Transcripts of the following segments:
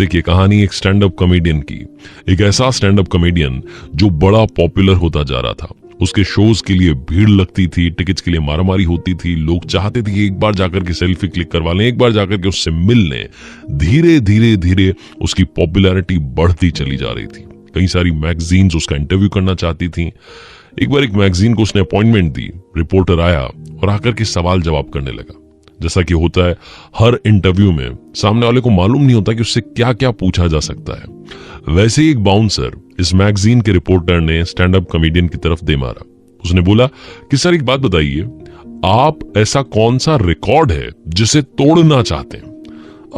देखिए कहानी एक स्टैंड अप कॉमेडियन की। एक ऐसा स्टैंड अप कॉमेडियन जो बड़ा पॉपुलर होता जा रहा था। उसके शोज के लिए भीड़ लगती थी, टिकट्स के लिए मारामारी होती थी, लोग चाहते थे कि एक बार जाकर के सेल्फी क्लिक करवा लें, एक बार जाकर के उससे मिल लें। धीरे धीरे धीरे उसकी पॉपुलैरिटी बढ़ती चली जा रही थी। कई सारी मैगजीन्स उसका इंटरव्यू करना चाहती थी। एक बार एक मैगजीन को उसने अपॉइंटमेंट दी, रिपोर्टर आया और आकर के सवाल जवाब करने लगा। जैसा कि होता है हर इंटरव्यू में सामने वाले को मालूम नहीं होता कि उससे क्या क्या पूछा जा सकता है। वैसे ही एक बाउंसर इस मैगजीन के रिपोर्टर ने स्टैंड अप कॉमेडियन की तरफ दे मारा। उसने बोला कि सर एक बात बताइए, आप ऐसा कौन सा रिकॉर्ड है जिसे तोड़ना चाहते हैं।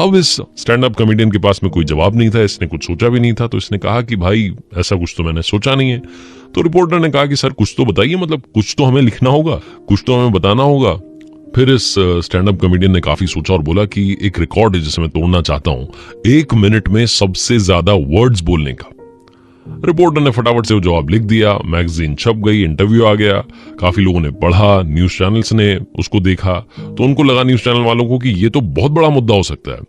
अब इस स्टैंड अप कॉमेडियन के पास में कोई जवाब नहीं था, इसने कुछ सोचा भी नहीं था, तो इसने कहा कि भाई ऐसा कुछ तो मैंने सोचा नहीं है। तो रिपोर्टर ने कहा कि सर कुछ तो बताइए, मतलब कुछ तो हमें लिखना होगा, कुछ तो हमें बताना होगा। फिर इस स्टैंड अप कॉमेडियन ने काफी सोचा और बोला कि एक रिकॉर्ड है जिसे मैं तोड़ना चाहता हूं, 1 मिनट में सबसे ज्यादा वर्ड्स बोलने का। रिपोर्टर ने फटाफट से वो जवाब लिख दिया, मैगजीन छप गई, इंटरव्यू आ गया, काफी लोगों ने पढ़ा, न्यूज चैनल्स ने उसको देखा, तो उनको लगा न्यूज चैनल वालों को कि ये तो बहुत बड़ा मुद्दा हो सकता है।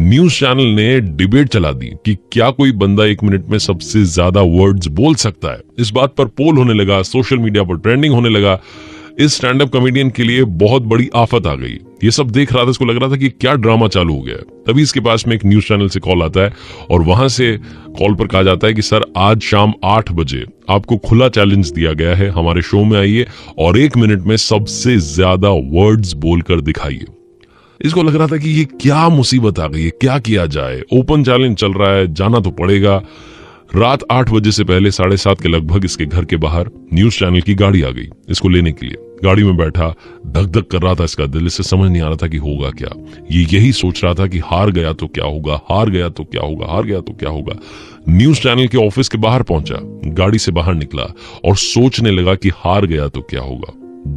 न्यूज चैनल ने डिबेट चला दी कि क्या कोई बंदा 1 मिनट में सबसे ज्यादा वर्ड्स बोल सकता है। इस बात पर पोल होने लगा, सोशल मीडिया पर ट्रेंडिंग होने लगा। इस स्टैंड अप कॉमेडियन के लिए बहुत बड़ी आफत आ गई। ये सब देख रहा था, इसको लग रहा था कि क्या ड्रामा चालू हो गया है। तभी इसके पास में एक न्यूज चैनल से कॉल आता है और वहां से कॉल पर कहा जाता है कि सर आज शाम 8 बजे आपको खुला चैलेंज दिया गया है, हमारे शो में आइए और 1 मिनट में सबसे ज्यादा वर्ड्स बोलकर दिखाइए। इसको लग रहा था कि ये क्या मुसीबत आ गई है, क्या किया जाए। ओपन चैलेंज चल रहा है, जाना तो पड़ेगा। रात 8 बजे से पहले 7:30 के लगभग इसके घर के बाहर न्यूज चैनल की गाड़ी आ गई इसको लेने के लिए। गाड़ी में बैठा, धक धक कर रहा था इसका दिल, इससे समझ नहीं आ रहा था कि होगा क्या। ये यही सोच रहा था कि हार गया तो क्या होगा, हार गया तो क्या होगा, हार गया तो क्या होगा। न्यूज चैनल के ऑफिस के बाहर पहुंचा, गाड़ी से बाहर निकला और सोचने लगा कि हार गया तो क्या होगा।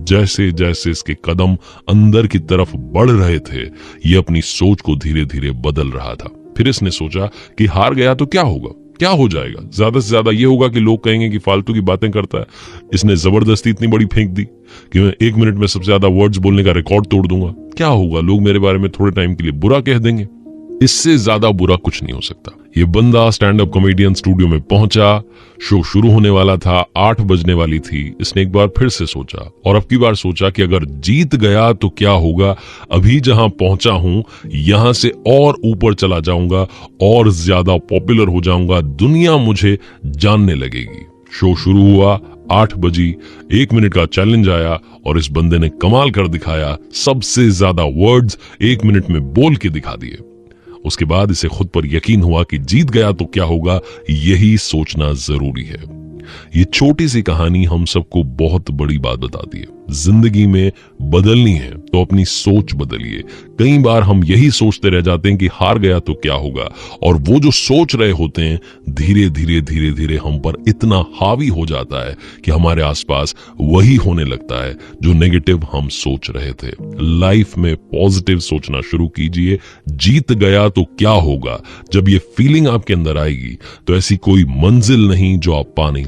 जैसे जैसे इसके कदम अंदर की तरफ बढ़ रहे थे, ये अपनी सोच को धीरे धीरे बदल रहा था। फिर इसने सोचा कि हार गया तो क्या होगा, क्या हो जाएगा, ज्यादा से ज्यादा ये होगा कि लोग कहेंगे कि फालतू की बातें करता है। इसने जबरदस्ती इतनी बड़ी फेंक दी कि मैं 1 मिनट में सबसे ज्यादा वर्ड्स बोलने का रिकॉर्ड तोड़ दूंगा। क्या होगा, लोग मेरे बारे में थोड़े टाइम के लिए बुरा कह देंगे। इससे ज्यादा बुरा कुछ नहीं हो सकता। ये बंदा स्टैंड अप कॉमेडियन स्टूडियो में पहुंचा, शो शुरू होने वाला था, 8 बजने वाली थी। इसने एक बार फिर से सोचा और अब की बार सोचा कि अगर जीत गया तो क्या होगा। अभी जहां पहुंचा हूं यहां से और ऊपर चला जाऊंगा और ज्यादा पॉपुलर हो जाऊंगा, दुनिया मुझे जानने लगेगी। शो शुरू हुआ, 8 बजी, 1 मिनट का चैलेंज आया और इस बंदे ने कमाल कर दिखाया। सबसे ज्यादा वर्ड्स 1 मिनट में बोल के दिखा दिए। उसके बाद इसे खुद पर यकीन हुआ कि जीत गया तो क्या होगा, यही सोचना जरूरी है। ये छोटी सी कहानी हम सबको बहुत बड़ी बात बताती है। जिंदगी में बदलनी है तो अपनी सोच बदलिए। कई बार हम यही सोचते रह जाते हैं कि हार गया तो क्या होगा, और वो जो सोच रहे होते हैं धीरे धीरे धीरे धीरे हम पर इतना हावी हो जाता है कि हमारे आसपास वही होने लगता है जो नेगेटिव हम सोच रहे थे। लाइफ में पॉजिटिव सोचना शुरू कीजिए। जीत गया तो क्या होगा, जब ये फीलिंग आपके अंदर आएगी तो ऐसी कोई मंजिल नहीं जो आप पा नहीं